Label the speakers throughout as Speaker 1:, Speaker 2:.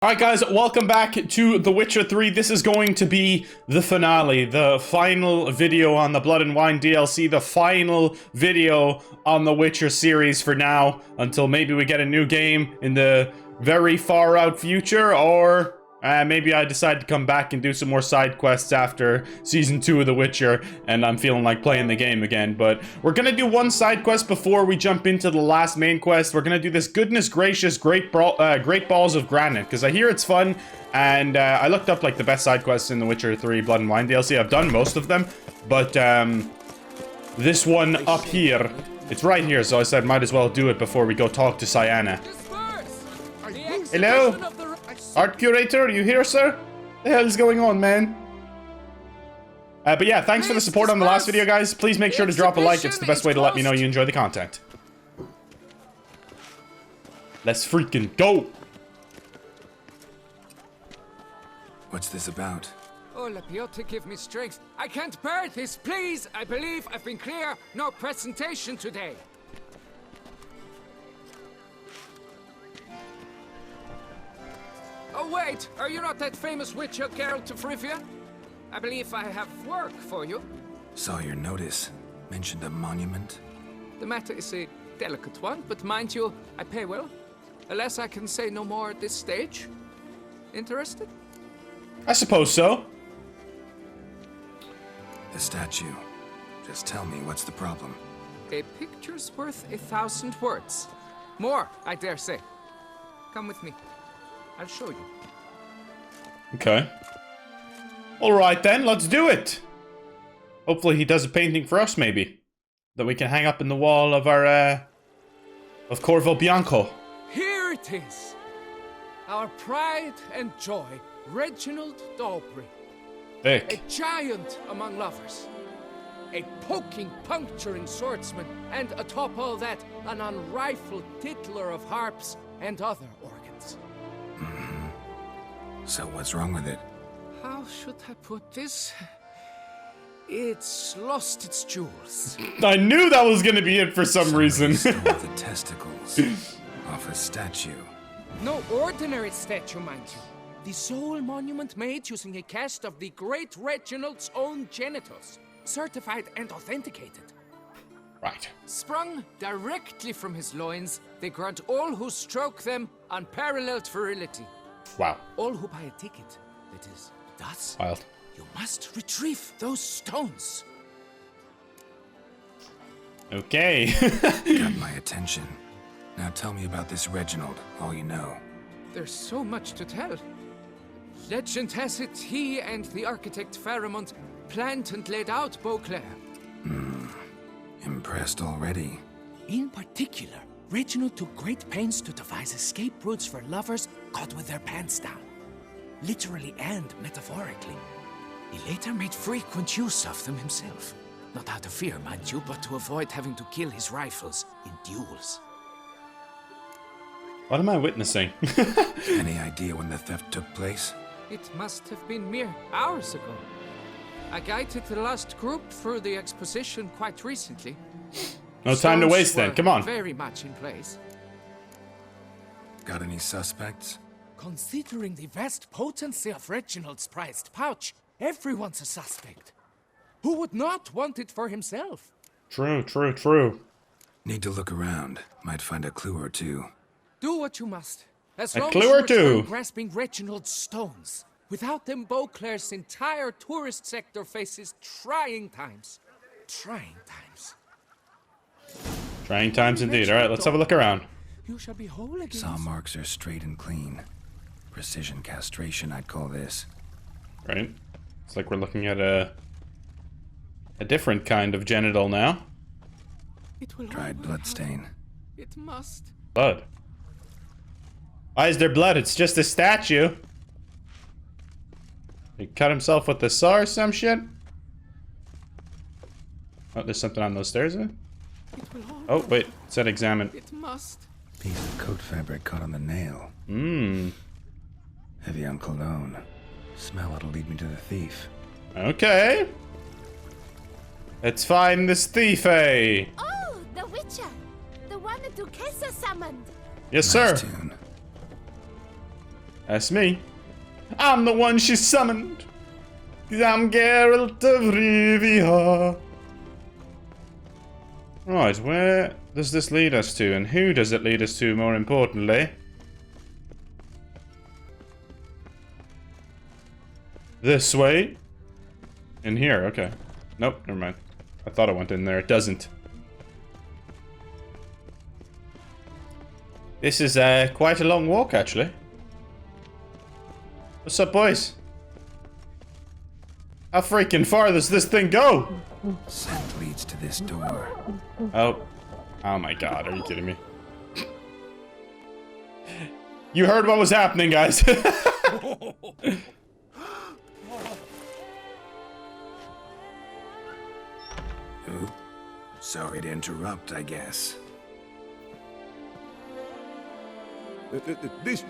Speaker 1: Alright guys, welcome back to The Witcher 3. This is going to be the finale, the final video on the Blood and Wine DLC, the final video on the Witcher series for now, until maybe we get a new game in the very far out future, or maybe I decide to come back and do some more side quests after Season 2 of The Witcher, and I'm feeling like playing the game again. But we're gonna do one side quest before we jump into the last main quest. We're gonna do this Goodness Gracious Great Balls of Granite, because I hear it's fun, and I looked up like the best side quests in The Witcher 3 Blood and Wine DLC. I've done most of them, but this one up here, it's right here, so I said might as well do it before we go talk to Sienna. Hello? Art curator, are you here, sir? What the hell is going on, man? But yeah, thanks for the support on the last video, guys. Please make sure to drop a like. It's the best way to let me know you enjoy the content. Let's freaking go!
Speaker 2: What's this about?
Speaker 3: Oh, Lapiota, give me strength. I can't bear this, please! I believe I've been clear. No presentation today. Oh, wait! Are you not that famous witcher, Geralt of Rivia? I believe I have work for you.
Speaker 2: Saw your notice. Mentioned a monument.
Speaker 3: The matter is a delicate one, but mind you, I pay well. Alas, I can say no more at this stage. Interested?
Speaker 1: I suppose so.
Speaker 2: The statue. Just tell me, what's the problem?
Speaker 3: A picture's worth 1,000 words. More, I dare say. Come with me. I'll show you.
Speaker 1: Okay. Alright then, let's do it! Hopefully he does a painting for us, maybe. That we can hang up in the wall of our, of Corvo Bianco.
Speaker 3: Here it is! Our pride and joy, Reginald Daubry.
Speaker 1: Thick.
Speaker 3: A giant among lovers. A poking, puncturing swordsman, and atop all that, an unrifled tickler of harps and other organs.
Speaker 2: So what's wrong with it?
Speaker 3: How should I put this? It's lost its jewels.
Speaker 1: I knew that was gonna be it for some reason.
Speaker 2: Stole the testicles off a statue.
Speaker 3: No ordinary statue, mind you. The sole monument made using a cast of the great Reginald's own genitals. Certified and authenticated.
Speaker 1: Right.
Speaker 3: Sprung directly from his loins, they grant all who stroke them unparalleled virility.
Speaker 1: Wow.
Speaker 3: All who buy a ticket, that is, thus,
Speaker 1: Wild.
Speaker 3: you must retrieve those stones.
Speaker 1: Okay.
Speaker 2: Got my attention. Now tell me about this Reginald, all you know.
Speaker 3: There's so much to tell. Legend has it he and the architect Pharamond planned and laid out Beauclair.
Speaker 2: Impressed already.
Speaker 3: In particular, Reginald took great pains to devise escape routes for lovers caught with their pants down. Literally and metaphorically. He later made frequent use of them himself. Not out of fear, mind you, but to avoid having to kill his rifles in duels.
Speaker 1: What am I witnessing?
Speaker 2: Any idea when the theft took place?
Speaker 3: It must have been mere hours ago. I guided the last group through the exposition quite recently.
Speaker 1: No time to
Speaker 3: Stones
Speaker 1: waste then,
Speaker 3: were
Speaker 1: come on.
Speaker 3: Very much in place.
Speaker 2: Got any suspects?
Speaker 3: Considering the vast potency of Reginald's prized pouch, everyone's a suspect. Who would not want it for himself?
Speaker 1: True, true, true.
Speaker 2: Need to look around. Might find a clue or two.
Speaker 3: Do what you must. As
Speaker 1: A
Speaker 3: long
Speaker 1: clue
Speaker 3: as
Speaker 1: or
Speaker 3: you return
Speaker 1: two.
Speaker 3: grasping Reginald's stones. Without them, Beauclair's entire tourist sector faces trying times. Trying times.
Speaker 1: Trying times indeed. Alright, let's have a look around.
Speaker 3: You shall be whole again.
Speaker 2: Saw marks are straight and clean. Precision castration, I'd call this.
Speaker 1: Right. It's like we're looking at a different kind of genital now.
Speaker 3: It will
Speaker 2: Dried
Speaker 3: all
Speaker 2: bloodstain.
Speaker 3: happen. It must.
Speaker 1: Blood. Why is there blood? It's just a statue. He cut himself with the saw or some shit? Oh, there's something on those stairs, eh?
Speaker 3: It will all
Speaker 1: Oh, wait. It said examine.
Speaker 3: It must.
Speaker 2: Piece of coat fabric caught on the nail.
Speaker 1: Mmm.
Speaker 2: Heavy on cologne. Smell it'll lead me to the thief.
Speaker 1: Okay. Let's find this thief, eh?
Speaker 4: Oh, the Witcher! The one that Duquesa summoned!
Speaker 1: Yes, sir.
Speaker 2: Nice tune.
Speaker 1: That's me. I'm the one she summoned. 'Cause I'm Geralt of Rivia. Right, where does this lead us to? And who does it lead us to, more importantly? This way? In here, okay. Nope, never mind. I thought it went in there. It doesn't. This is quite a long walk, actually. What's up, boys? How freaking far does this thing go?
Speaker 2: Scent leads to this door.
Speaker 1: Oh. Oh my god, are you kidding me? You heard what was happening, guys.
Speaker 2: Ooh. Sorry to interrupt, I guess.
Speaker 4: This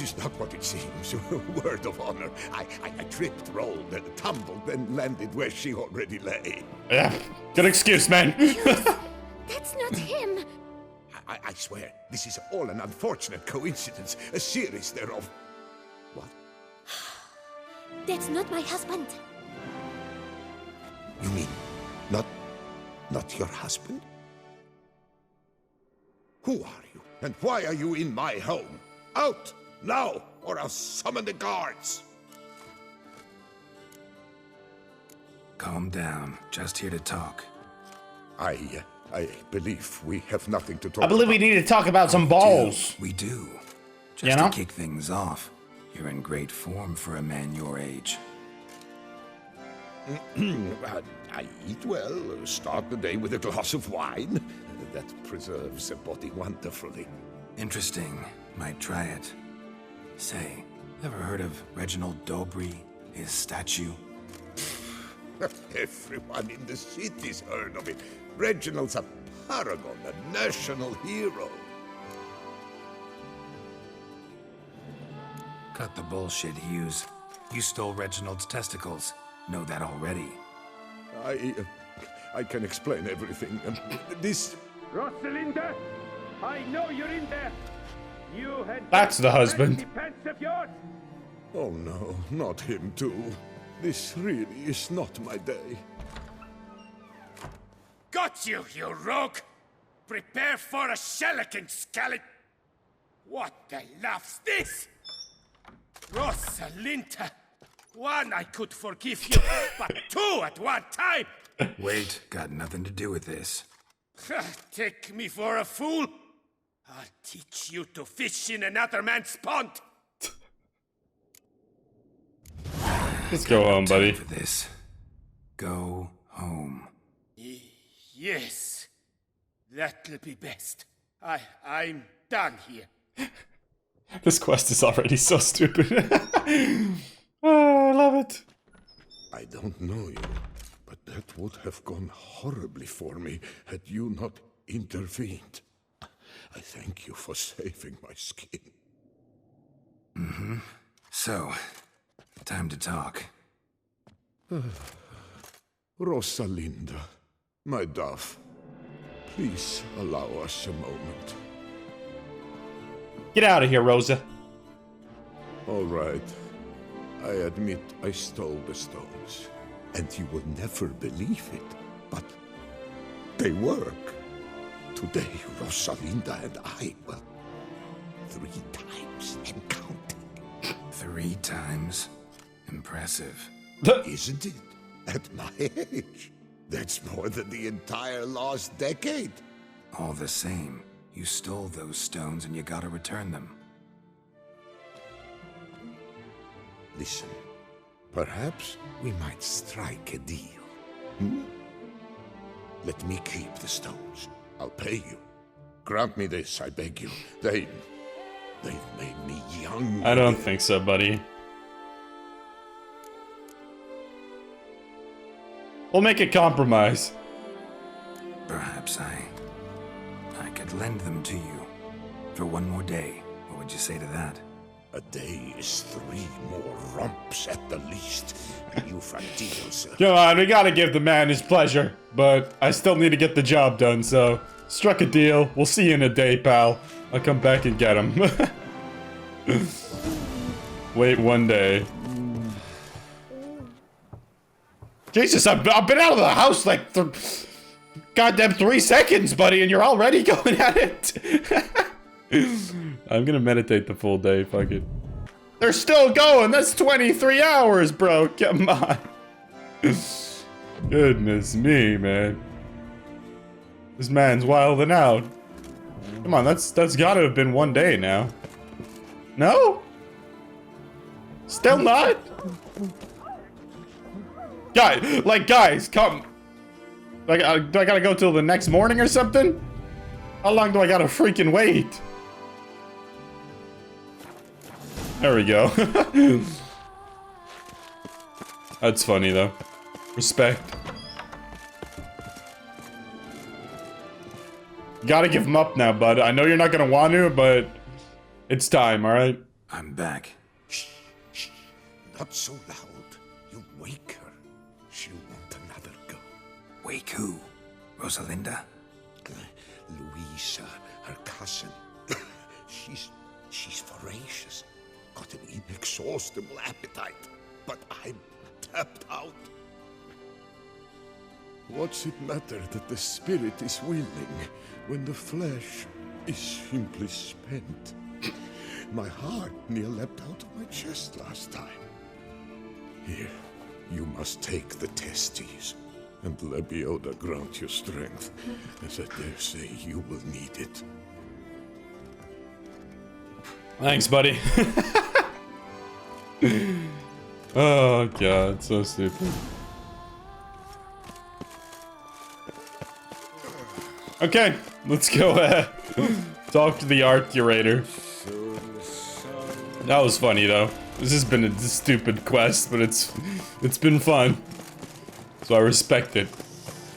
Speaker 4: is not what it seems. Word of honor. I tripped, rolled, and tumbled, then landed where she already lay.
Speaker 1: Yeah, good excuse, man.
Speaker 5: That's not him.
Speaker 4: I swear, this is all an unfortunate coincidence. A series thereof. What?
Speaker 5: That's not my husband.
Speaker 4: You mean, not your husband? Who are you? And why are you in my home? Out! Now! Or I'll summon the guards!
Speaker 2: Calm down. Just here to talk.
Speaker 4: I believe we have nothing to talk
Speaker 1: I believe we need to talk about some balls.
Speaker 2: We do. Just
Speaker 1: You know?
Speaker 2: to kick things off, you're in great form for a man your age.
Speaker 4: I eat well, start the day with a glass of wine. That preserves the body wonderfully.
Speaker 2: Interesting. Might try it. Say, ever heard of Reginald Dobry, his statue?
Speaker 4: Everyone in the city's heard of it. Reginald's a paragon, a national hero.
Speaker 2: Cut the bullshit, Hughes. You stole Reginald's testicles. Know that already.
Speaker 4: I can explain everything. This...
Speaker 6: Rosalinda, I know you're in there. You had
Speaker 1: That's the husband.
Speaker 6: pants of yours.
Speaker 4: Oh no, not him too. This really is not my day.
Speaker 6: Got you, you rogue! Prepare for a shellacking, scallop! What the laugh's this? Rosalinda! One I could forgive you, but two at one time!
Speaker 2: Wait, got nothing to do with this.
Speaker 6: Take me for a fool? I'll teach you to fish in another man's pond!
Speaker 1: Let's go home, buddy.
Speaker 2: For this. Go home.
Speaker 6: Yes, that'll be best. I'm done here.
Speaker 1: This quest is already so stupid. Oh, I love it.
Speaker 4: I don't know you, but that would have gone horribly for me had you not intervened. I thank you for saving my skin.
Speaker 2: So, time to talk.
Speaker 4: Rosalinda, my dove, please allow us a moment.
Speaker 1: Get out of here, Rosa.
Speaker 4: All right. I admit I stole the stones, and you will never believe it, but they work. Today, Rosalinda and I, well, 3 times and counting.
Speaker 2: 3 times? Impressive.
Speaker 4: Isn't it? At my age. That's more than the entire last decade.
Speaker 2: All the same, you stole those stones and you gotta return them.
Speaker 4: Listen, perhaps we might strike a deal. Hmm? Let me keep the stones. I'll pay you. Grant me this, I beg you. They've made me young.
Speaker 1: I don't think so, buddy. We'll make a compromise.
Speaker 2: Perhaps I could lend them to you. For 1 more day. What would you say to that?
Speaker 4: A day is 3 more romps at the least. You've a deal, sir.
Speaker 1: Come on, we gotta give the man his pleasure. But I still need to get the job done, so... Struck a deal. We'll see you in a day, pal. I'll come back and get him. Wait 1 day. Jesus, I've been out of the house like goddamn 3 seconds, buddy, and you're already going at it. I'm gonna meditate the full day, fuck it. They're still going, that's 23 hours, bro, come on. Goodness me, man. This man's wilding out. Come on, that's gotta have been 1 day now. No? Still not? Guys, come. Do I gotta go till the next morning or something? How long do I gotta freaking wait? There we go. That's funny though. Respect. Gotta give him up now, bud. I know you're not gonna want to, but it's time, alright?
Speaker 2: I'm back.
Speaker 4: Shh. Not so loud. You wake her. She'll want another go.
Speaker 2: Wake who? Rosalinda?
Speaker 4: Louisa, her cousin. She's voracious. Got an inexhaustible appetite. But I'm tapped out. What's it matter that the spirit is willing when the flesh is simply spent? My heart near leapt out of my chest last time. Here, you must take the testes, and Lebioda grant your strength, as I dare say you will need it.
Speaker 1: Thanks, buddy. Oh god, so stupid. Okay, let's go talk to the art curator. That was funny though. This has been a stupid quest, but it's been fun. So I respect it.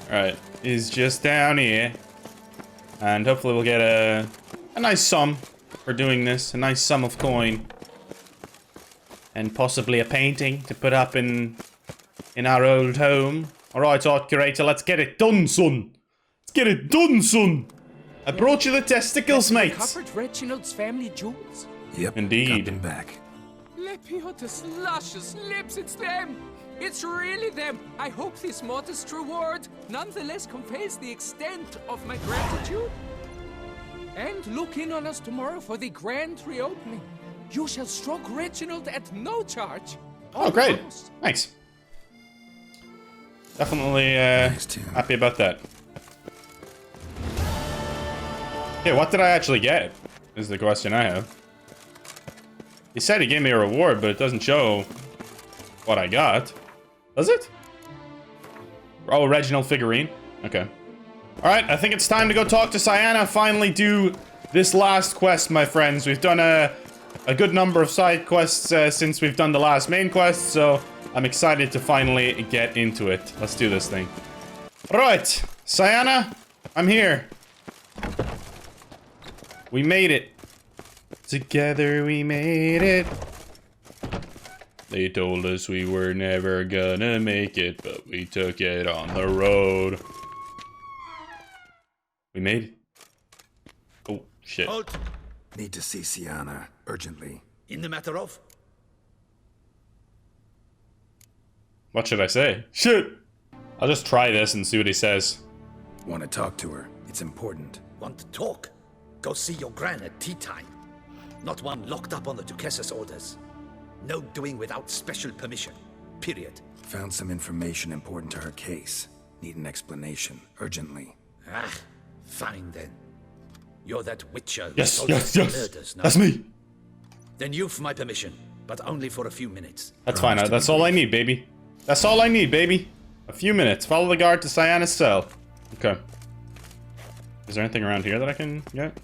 Speaker 1: Alright, he's just down here. And hopefully we'll get a nice sum for doing this. A nice sum of coin. And possibly a painting to put up in our old home. Alright, art curator, let's get it done, son. Let's get it done, son. I brought you the testicles, mate.
Speaker 3: Covered Reginald's family jewels.
Speaker 2: Yep.
Speaker 1: Indeed.
Speaker 2: Got them back.
Speaker 3: Lepioda's luscious lips, it's them! It's really them! I hope this modest reward nonetheless conveys the extent of my gratitude. And look in on us tomorrow for the grand reopening. You shall stroke Reginald at no charge.
Speaker 1: Oh, great. Thanks. Definitely happy about that. Okay, what did I actually get? Is the question I have. He said he gave me a reward, but it doesn't show what I got. Does it? Oh, Reginald figurine. Okay. Alright, I think it's time to go talk to Cyanna. Finally do this last quest, my friends. We've done a good number of side quests since we've done the last main quest, so I'm excited to finally get into it. Let's do this thing. Alright, Cyanna, I'm here. We made it. Together we made it. They told us we were never gonna make it, but we took it on the road. We made it. Oh, shit.
Speaker 6: Halt!
Speaker 2: Need to see Cyanna urgently.
Speaker 6: In the matter of?
Speaker 1: What should I say? Shit! I'll just try this and see what he says.
Speaker 2: Want to talk to her. It's important.
Speaker 6: Want to talk? Go see your gran at tea time. Not one locked up on the Duchess's orders. No doing without special permission. Period.
Speaker 2: Found some information important to her case. Need an explanation. Urgently.
Speaker 6: Ah, fine then. You're that witcher.
Speaker 1: Yes,
Speaker 6: who
Speaker 1: yes,
Speaker 6: solves
Speaker 1: yes.
Speaker 6: murders, no?
Speaker 1: That's me.
Speaker 6: Then you've my permission, but only for a few minutes.
Speaker 1: That's fine. That's all I need, baby. That's all I need, baby. A few minutes. Follow the guard to Cyanna's cell. Okay. Is there anything around here that I can get?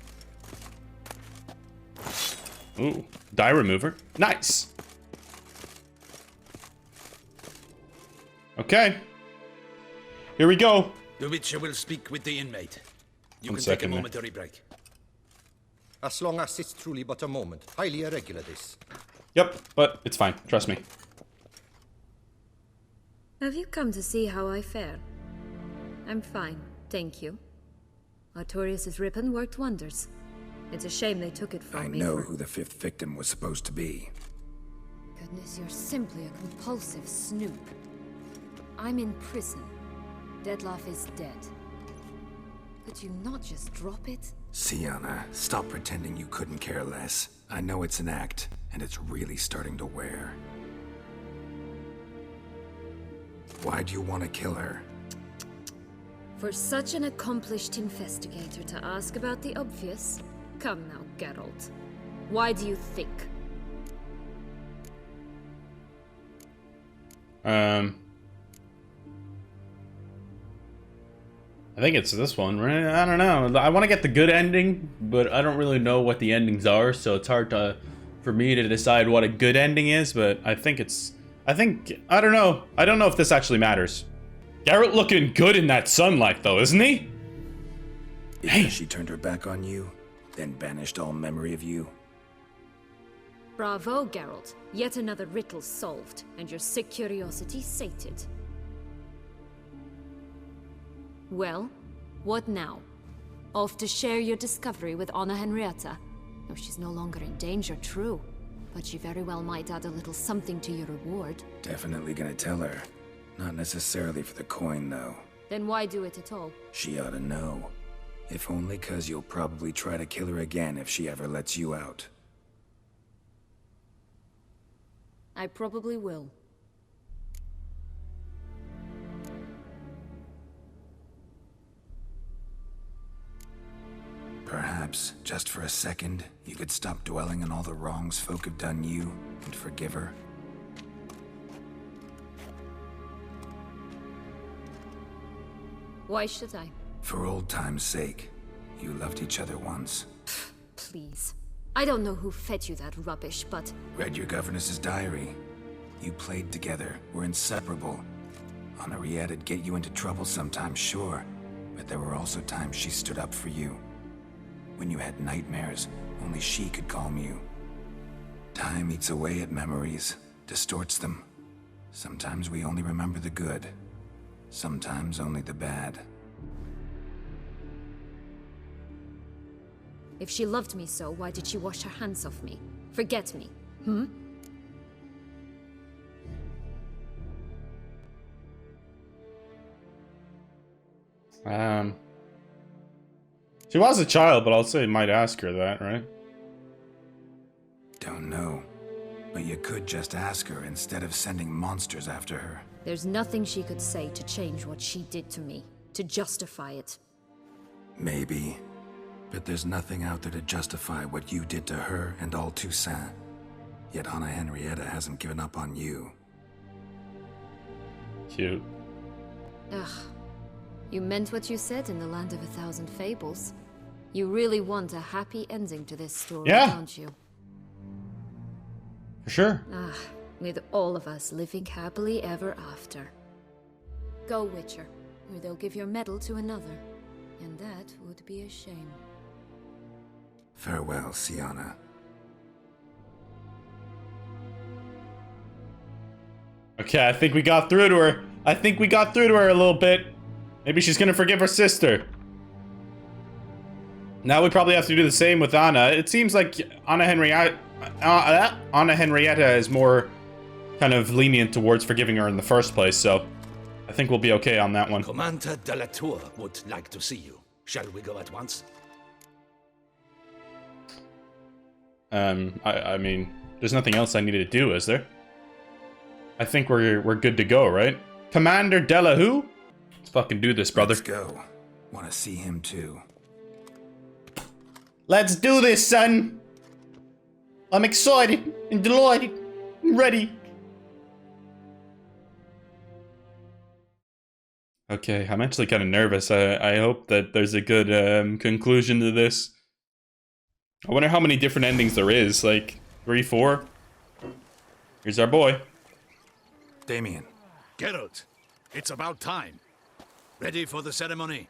Speaker 1: Ooh, dye remover. Nice. Okay. Here we go.
Speaker 6: The witcher will speak with the inmate. You
Speaker 1: One
Speaker 6: can
Speaker 1: second
Speaker 6: take a
Speaker 1: there.
Speaker 6: momentary break.
Speaker 7: As long as it's truly but a moment. Highly irregular, this.
Speaker 1: Yep, but it's fine. Trust me.
Speaker 8: Have you come to see how I fare? I'm fine, thank you. Artorius' ribbon worked wonders. It's a shame they took it from
Speaker 2: I
Speaker 8: me
Speaker 2: know
Speaker 8: for...
Speaker 2: who the 5th victim was supposed to be.
Speaker 8: goodness, you're simply a compulsive snoop. I'm in prison. Detlef is dead. Could you not just drop it?
Speaker 2: Sienna, stop pretending you couldn't care less. I know it's an act, and it's really starting to wear. Why'd you want to kill her?
Speaker 8: For such an accomplished investigator to ask about the obvious? Come now, Geralt. Why do you think?
Speaker 1: I think it's this one, right? I don't know. I want to get the good ending, but I don't really know what the endings are, so it's hard for me to decide what a good ending is, but I don't know. I don't know if this actually matters. Geralt looking good in that sunlight, though, isn't he?
Speaker 2: Because she turned her back on you, then banished all memory of you.
Speaker 8: Bravo, Geralt. Yet another riddle solved, and your sick curiosity sated. Well, what now? Off to share your discovery with Anna Henrietta? No, she's no longer in danger, true. But she very well might add a little something to your reward.
Speaker 2: Definitely gonna tell her. Not necessarily for the coin, though.
Speaker 8: Then why do it at all?
Speaker 2: She ought to know. If only 'cause you'll probably try to kill her again if she ever lets you out.
Speaker 8: I probably will.
Speaker 2: Perhaps, just for a second, you could stop dwelling on all the wrongs folk have done you and forgive her.
Speaker 8: Why should I?
Speaker 2: For old time's sake. You loved each other once.
Speaker 8: Please. I don't know who fed you that rubbish, but...
Speaker 2: Read your governess's diary. You played together, were inseparable. Henriette'd get you into trouble sometimes, sure. But there were also times she stood up for you. When you had nightmares, only she could calm you. Time eats away at memories, distorts them. Sometimes we only remember the good. Sometimes only the bad.
Speaker 8: If she loved me so, why did she wash her hands off me? Forget me, hmm?
Speaker 1: She was a child, but I'll say you might ask her that, right?
Speaker 2: Don't know. But you could just ask her instead of sending monsters after her.
Speaker 8: There's nothing she could say to change what she did to me, to justify it.
Speaker 2: Maybe. But there's nothing out there to justify what you did to her and Aaltonen. Yet Anna Henrietta hasn't given up on you.
Speaker 1: Cute.
Speaker 8: Ugh. You meant what you said in the Land of a Thousand Fables. You really want a happy ending to this story, don't you?
Speaker 1: For sure.
Speaker 8: Ah, with all of us living happily ever after. Go, Witcher, or they'll give your medal to another. And that would be a shame.
Speaker 2: Farewell, Sienna.
Speaker 1: Okay, I think we got through to her. I think we got through to her a little bit. Maybe she's gonna forgive her sister. Now we probably have to do the same with Anna. It seems like Anna Henrietta is more kind of lenient towards forgiving her in the first place, so I think we'll be okay on that one.
Speaker 6: Commander de la Tour would like to see you. Shall we go at once?
Speaker 1: I mean, there's nothing else I needed to do, is there? I think we're good to go, right? Commander Della who? Let's fucking do this, brother.
Speaker 2: Let's go. Want to see him too.
Speaker 1: Let's do this, son. I'm excited and delighted and ready. Okay, I'm actually kind of nervous. I hope that there's a good conclusion to this. I wonder how many different endings there is. Like, 3, 4? Here's our boy.
Speaker 2: Damien.
Speaker 6: Geralt, it's about time. Ready for the ceremony?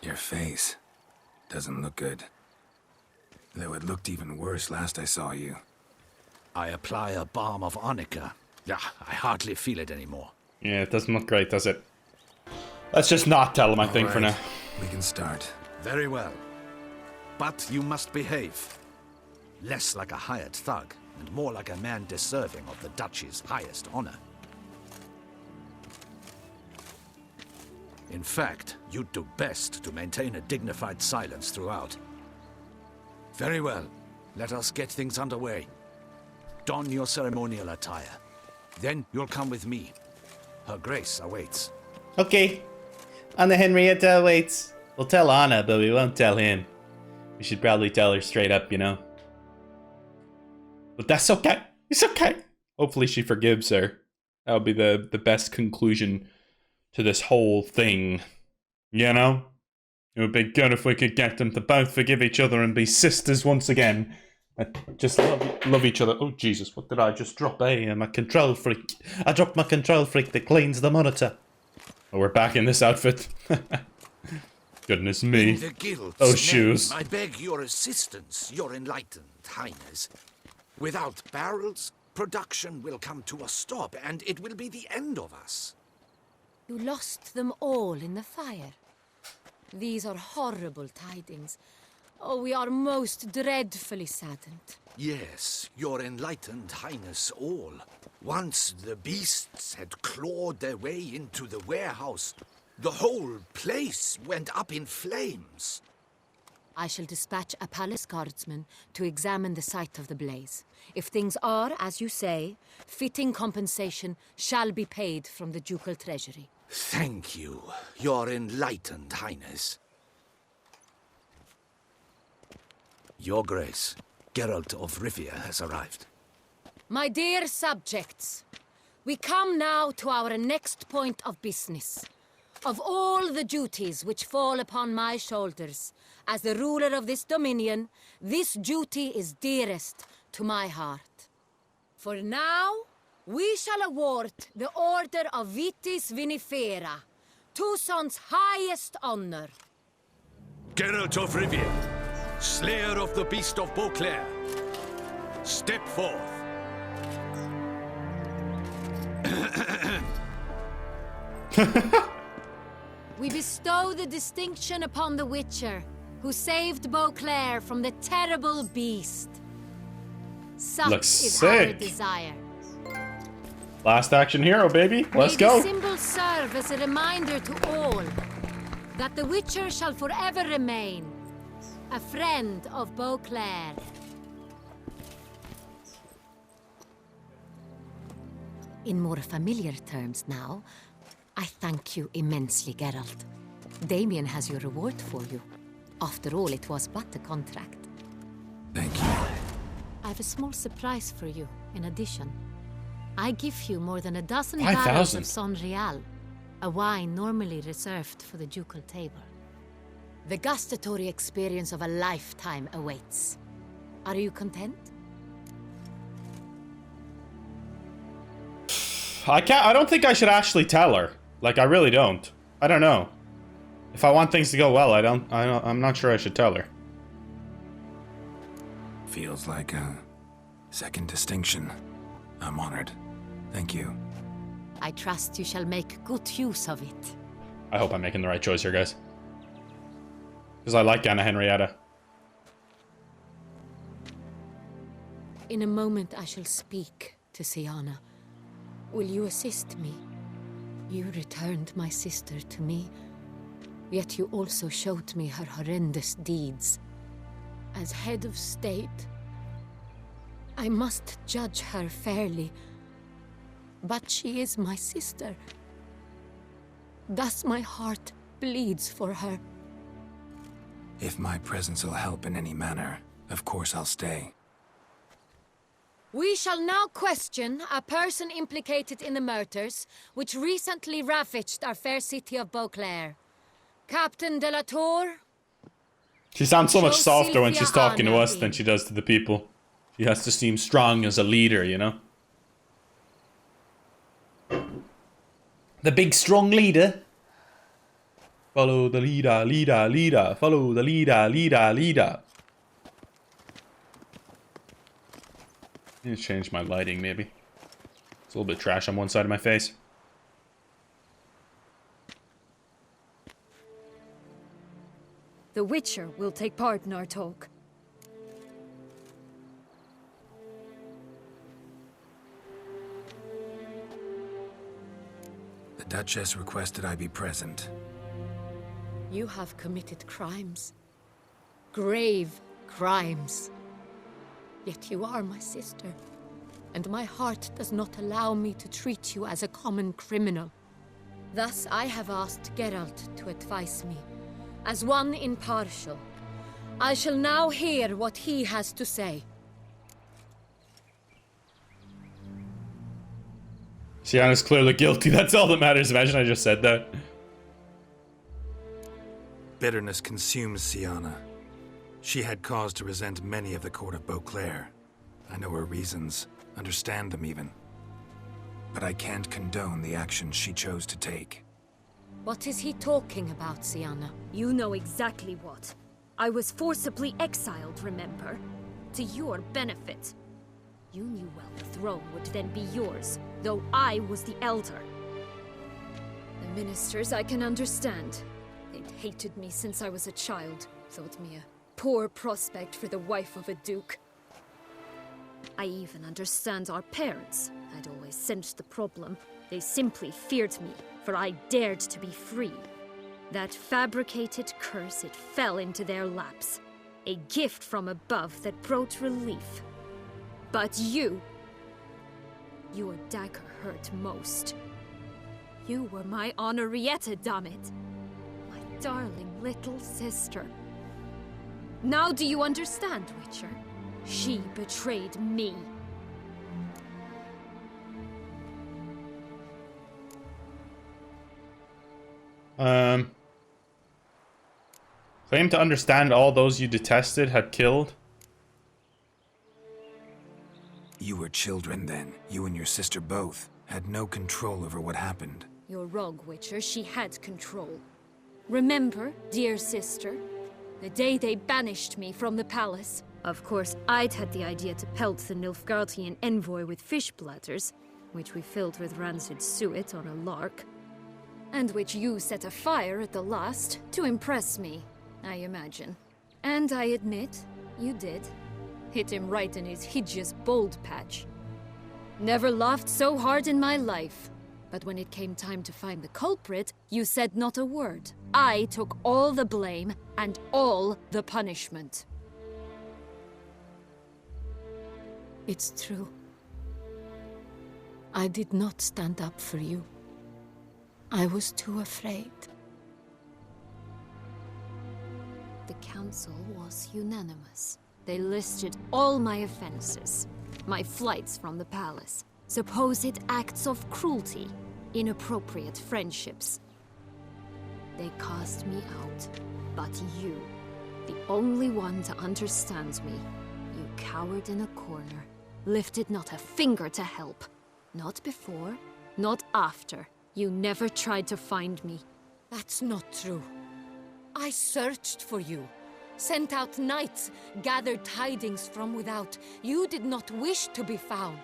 Speaker 2: Your face doesn't look good. Though it looked even worse last I saw you.
Speaker 6: I apply a balm of arnica. Yeah, I hardly feel it anymore.
Speaker 1: Yeah, it doesn't look great, does it? Let's just not tell him, I think, for now.
Speaker 2: We can start.
Speaker 6: Very well. But you must behave. Less like a hired thug, and more like a man deserving of the Duchy's highest honor. In fact, you'd do best to maintain a dignified silence throughout. Very well. Let us get things underway. Don your ceremonial attire. Then you'll come with me. Her Grace awaits.
Speaker 1: Okay. Anna Henrietta awaits. We'll tell Anna, but we won't tell him. We should probably tell her straight up, you know? But that's okay. It's okay. Hopefully she forgives her. That'll be the best conclusion to this whole thing. You know? It would be good if we could get them to both forgive each other and be sisters once again. Just love each other. Oh, Jesus, what did I just drop? My control freak. I dropped my control freak that cleans the monitor. Oh, we're back in this outfit. Goodness me.
Speaker 6: In the guild's
Speaker 1: Those shoes.
Speaker 6: name, I beg your assistance, your enlightened highness. Without barrels, production will come to a stop, and it will be the end of us.
Speaker 8: You lost them all in the fire. These are horrible tidings. Oh, we are most dreadfully saddened.
Speaker 6: Yes, your enlightened highness all. Once the beasts had clawed their way into the warehouse, the whole place went up in flames.
Speaker 8: I shall dispatch a palace guardsman to examine the site of the blaze. If things are, as you say, fitting compensation shall be paid from the ducal treasury.
Speaker 6: Thank you, your enlightened highness. Your Grace, Geralt of Rivia has arrived.
Speaker 8: My dear subjects, we come now to our next point of business. Of all the duties which fall upon my shoulders, as the ruler of this dominion, this duty is dearest to my heart. For now, we shall award the Order of Vitis Vinifera, Tucson's highest honor.
Speaker 6: Geralt of Rivia, Slayer of the Beast of Beauclair, step forth.
Speaker 8: We bestow the distinction upon the Witcher, who saved Beauclair from the terrible beast. Such
Speaker 1: Looks
Speaker 8: is
Speaker 1: sick.
Speaker 8: our desire.
Speaker 1: Last action hero, baby. Let's
Speaker 8: May
Speaker 1: go.
Speaker 8: the symbol serve as a reminder to all that the Witcher shall forever remain a friend of Beauclair. In more familiar terms now, I thank you immensely, Geralt. Damien has your reward for you. After all, it was but a contract.
Speaker 2: Thank you.
Speaker 8: I have a small surprise for you, in addition. I give you more than a dozen
Speaker 1: 5,000.
Speaker 8: barrels of Son Real, a wine normally reserved for the ducal table. The gustatory experience of a lifetime awaits. Are you content?
Speaker 1: I don't think I should actually tell her. Like, I really don't. I don't know. If I want things to go well, I'm not sure I should tell her.
Speaker 2: Feels like a second distinction. I'm honored. Thank you.
Speaker 8: I trust you shall make good use of it.
Speaker 1: I hope I'm making the right choice here, guys. Because I like Anna Henrietta.
Speaker 8: In a moment I shall speak to Sienna. Will you assist me? You returned my sister to me, yet you also showed me her horrendous deeds. As head of state, I must judge her fairly, but she is my sister. Thus my heart bleeds for her.
Speaker 2: If my presence will help in any manner, of course I'll stay.
Speaker 8: We shall now question a person implicated in the murders which recently ravaged our fair city of Beauclair. Captain de la Tour?
Speaker 1: She sounds so much
Speaker 8: Show
Speaker 1: softer when she's
Speaker 8: Sylvia
Speaker 1: talking to us
Speaker 8: Anna
Speaker 1: than she does to the people. She has to seem strong as a leader, you know? The big strong leader. Follow the leader, leader, leader. Follow the leader, leader, leader. I need to change my lighting, maybe. It's a little bit trash on one side of my face.
Speaker 8: The Witcher will take part in our talk.
Speaker 2: The Duchess requested I be present.
Speaker 9: You have committed crimes. Grave crimes. Yet you are my sister, and my heart does not allow me to treat you as a common criminal. Thus I have asked Geralt to advise me, as one impartial. I shall now hear what he has to say.
Speaker 1: Sienna's clearly guilty. That's all that matters. Imagine I just said that.
Speaker 2: Bitterness consumes Sienna. She had cause to resent many of the court of Beauclair. I know her reasons, understand them even. But I can't condone the actions she chose to take.
Speaker 9: What is he talking about, Sienna?
Speaker 8: You know exactly what. I was forcibly exiled, remember? To your benefit. You knew well the throne would then be yours, though I was the elder. The ministers I can understand. They'd hated me since I was a child, thought me a poor prospect for the wife of a duke. I even understand our parents. I'd always sensed the problem. They simply feared me, for I dared to be free. That fabricated curse, it fell into their laps. A gift from above that brought relief. But your dagger hurt most. You were my Henrietta, damn it. My darling little sister. Now do you understand, Witcher? She betrayed me.
Speaker 1: Claim to understand all those you detested had killed.
Speaker 2: You were children then. You and your sister both had no control over what happened.
Speaker 8: You're wrong, Witcher. She had control. Remember, dear sister, the day they banished me from the palace? Of course, I'd had the idea to pelt the Nilfgaardian envoy with fish bladders, which we filled with rancid suet on a lark, and which you set afire at the last to impress me, I imagine. And I admit, you did. Hit him right in his hideous bald patch. Never laughed so hard in my life. But when it came time to find the culprit, you said not a word. I took all the blame and all the punishment.
Speaker 9: It's true. I did not stand up for you. I was too afraid.
Speaker 8: The council was unanimous. They listed all my offenses. My flights from the palace, supposed acts of cruelty, inappropriate friendships. They cast me out, but you, the only one to understand me, you cowered in a corner, lifted not a finger to help. Not before, not after. You never tried to find me.
Speaker 9: That's not true. I searched for you. Sent out knights, gathered tidings from without. You did not wish to be found.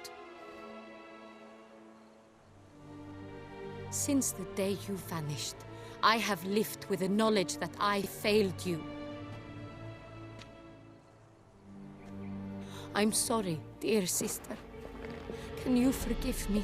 Speaker 9: Since the day you vanished, I have lived with the knowledge that I failed you. I'm sorry, dear sister. Can you forgive me?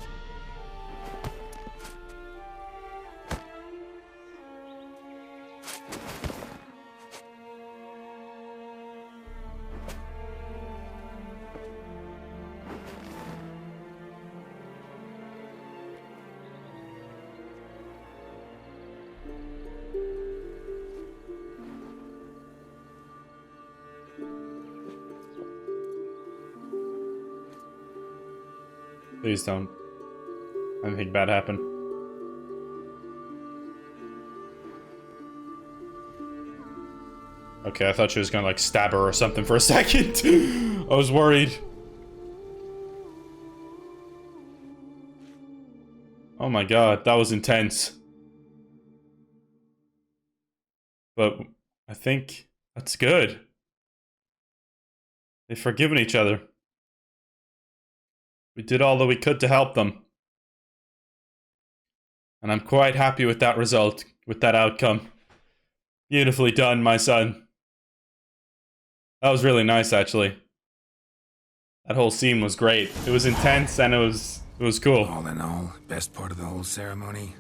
Speaker 1: Please don't. Anything bad happen. Okay, I thought she was gonna like stab her or something for a second. I was worried. Oh my god, that was intense. But I think that's good. They've forgiven each other. We did all that we could to help them. And I'm quite happy with that result, with that outcome. Beautifully done, my son. That was really nice, actually. That whole scene was great. It was intense and it was cool.
Speaker 2: All in all, best part of the whole ceremony?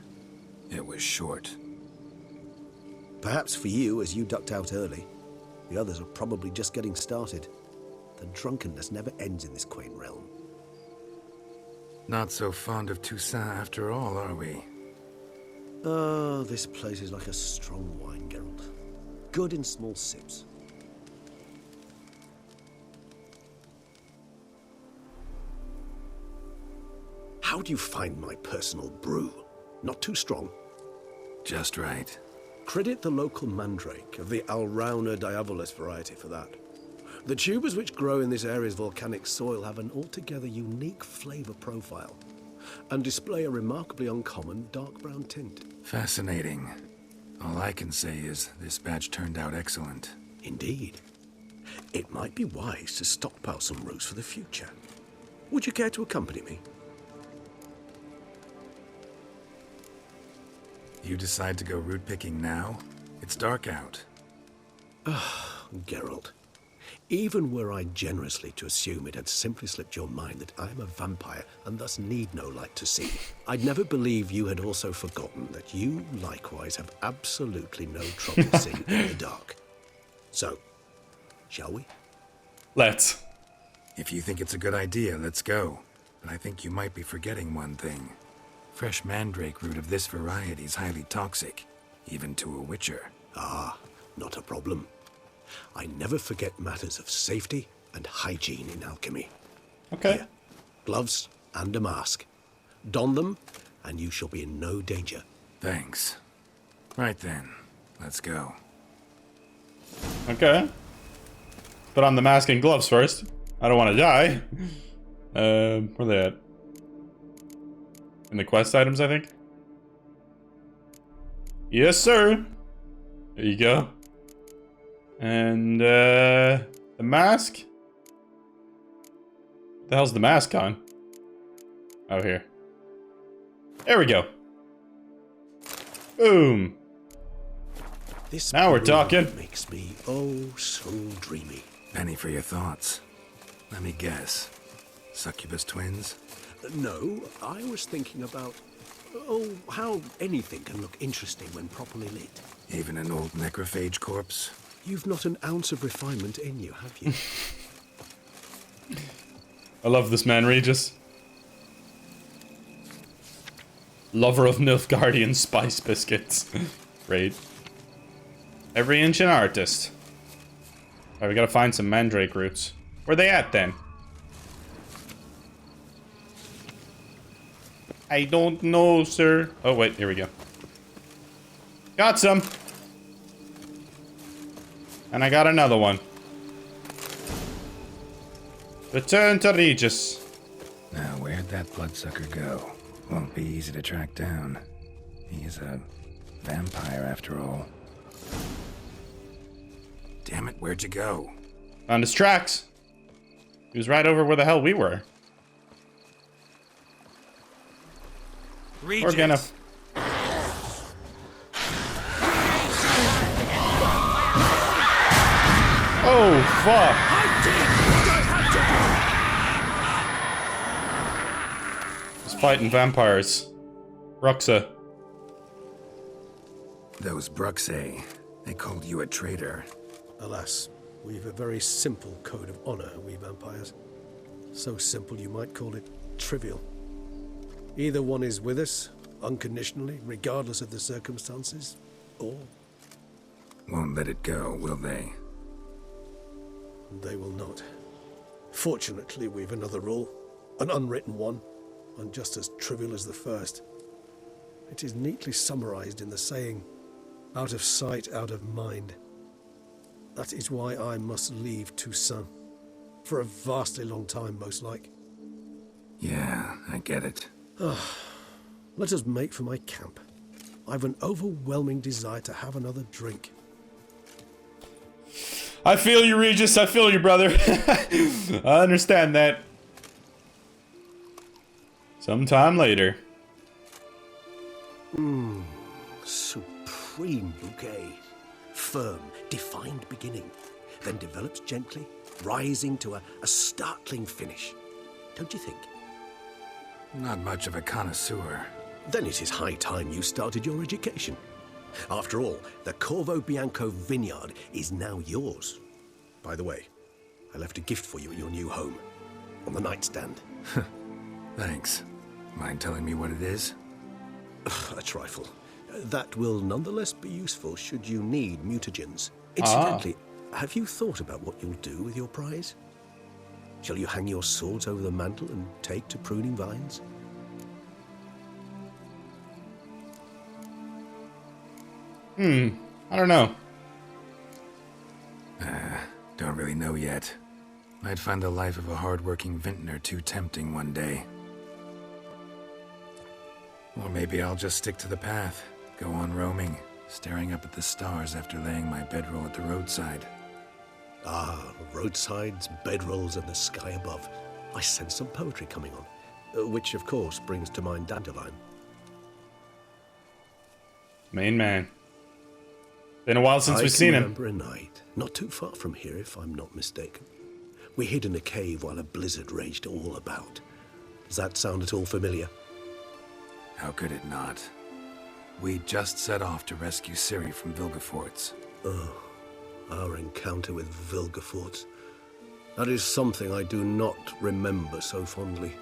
Speaker 2: It was short.
Speaker 10: Perhaps for you, as you ducked out early. The others are probably just getting started. The drunkenness never ends in this quaint realm.
Speaker 2: Not so fond of Toussaint after all, are we?
Speaker 10: Oh, this place is like a strong wine, Geralt. Good in small sips. How do you find my personal brew? Not too strong?
Speaker 2: Just right.
Speaker 10: Credit the local mandrake of the Alrauna diabolus variety for that. The tubers which grow in this area's volcanic soil have an altogether unique flavor profile and display a remarkably uncommon dark brown tint.
Speaker 2: Fascinating. All I can say is this batch turned out excellent.
Speaker 10: Indeed. It might be wise to stockpile some roots for the future. Would you care to accompany me?
Speaker 2: You decide to go root picking now? It's dark out.
Speaker 10: Geralt, even were I generously to assume it had simply slipped your mind that I am a vampire and thus need no light to see, I'd never believe you had also forgotten that you likewise have absolutely no trouble seeing in the dark. So, shall we?
Speaker 1: Let's.
Speaker 2: If you think it's a good idea, let's go. But I think you might be forgetting one thing. Fresh mandrake root of this variety is highly toxic, even to a witcher.
Speaker 10: Ah, not a problem. I never forget matters of safety and hygiene in alchemy.
Speaker 1: Okay.
Speaker 10: Here, gloves and a mask. Don them, and you shall be in no danger.
Speaker 2: Thanks. Right then, let's go.
Speaker 1: Okay. Put on the mask and gloves first. I don't want to die. Where are they at? In the quest items, I think. Yes, sir. There you go. And, the mask? What the hell's the mask on? Oh, here. There we go. Boom.
Speaker 10: This
Speaker 1: now we're
Speaker 10: brew
Speaker 1: talking.
Speaker 10: Makes me oh so dreamy.
Speaker 2: Penny for your thoughts. Let me guess. Succubus twins?
Speaker 10: No, I was thinking about, how anything can look interesting when properly lit.
Speaker 2: Even an old necrophage corpse?
Speaker 10: You've not an ounce of refinement in you, have you?
Speaker 1: I love this man, Regis. Lover of Nilfgaardian spice biscuits. Great. Every inch an artist. Alright, we gotta find some mandrake roots. Where they at, then? I don't know, sir. Oh, wait, here we go. Got some. And I got another one. Return to Regis.
Speaker 2: Now, where'd that bloodsucker go? Won't be easy to track down. He's a vampire after all. Damn it, where'd you go?
Speaker 1: Found his tracks. He was right over where the hell we were.
Speaker 6: Regis.
Speaker 1: We're gonna... Oh, fuck. He's fighting vampires. Bruxa.
Speaker 2: Those Bruxae, they called you a traitor.
Speaker 10: Alas, we've a very simple code of honor, we vampires. So simple you might call it trivial. Either one is with us, unconditionally, regardless of the circumstances, or...
Speaker 2: Won't let it go, will they?
Speaker 10: They will not. Fortunately, we've another rule, an unwritten one, and just as trivial as the first. It is neatly summarized in the saying, out of sight, out of mind. That is why I must leave Toussaint. For a vastly long time, most like.
Speaker 2: Yeah, I get it.
Speaker 10: Let us make for my camp. I've an overwhelming desire to have another drink.
Speaker 1: I feel you, Regis. I feel you, brother. I understand that. Sometime later.
Speaker 10: Supreme bouquet. firm, defined beginning, then develops gently, rising to a startling finish. Don't you think?
Speaker 2: Not much of a connoisseur.
Speaker 10: Then it is high time you started your education. After all, the Corvo Bianco vineyard is now yours. By the way, I left a gift for you at your new home, on the nightstand.
Speaker 2: Thanks. Mind telling me what it is?
Speaker 10: A trifle. That will nonetheless be useful should you need mutagens. Incidentally, have you thought about what you'll do with your prize? Shall you hang your swords over the mantle and take to pruning vines?
Speaker 1: I don't know.
Speaker 2: Don't really know yet. Might find the life of a hard-working vintner too tempting one day. Or maybe I'll just stick to the path, go on roaming, staring up at the stars after laying my bedroll at the roadside.
Speaker 10: Ah, roadsides, bedrolls, and the sky above. I sense some poetry coming on, which of course brings to mind Dandelion.
Speaker 1: Main man. Been a while since we've seen him.
Speaker 10: I remember a night, not too far from here if I'm not mistaken. We hid in a cave while a blizzard raged all about. Does that sound at all familiar?
Speaker 2: How could it not? We just set off to rescue Ciri from Vilgefortz.
Speaker 10: Oh, our encounter with Vilgefortz. That is something I do not remember so fondly.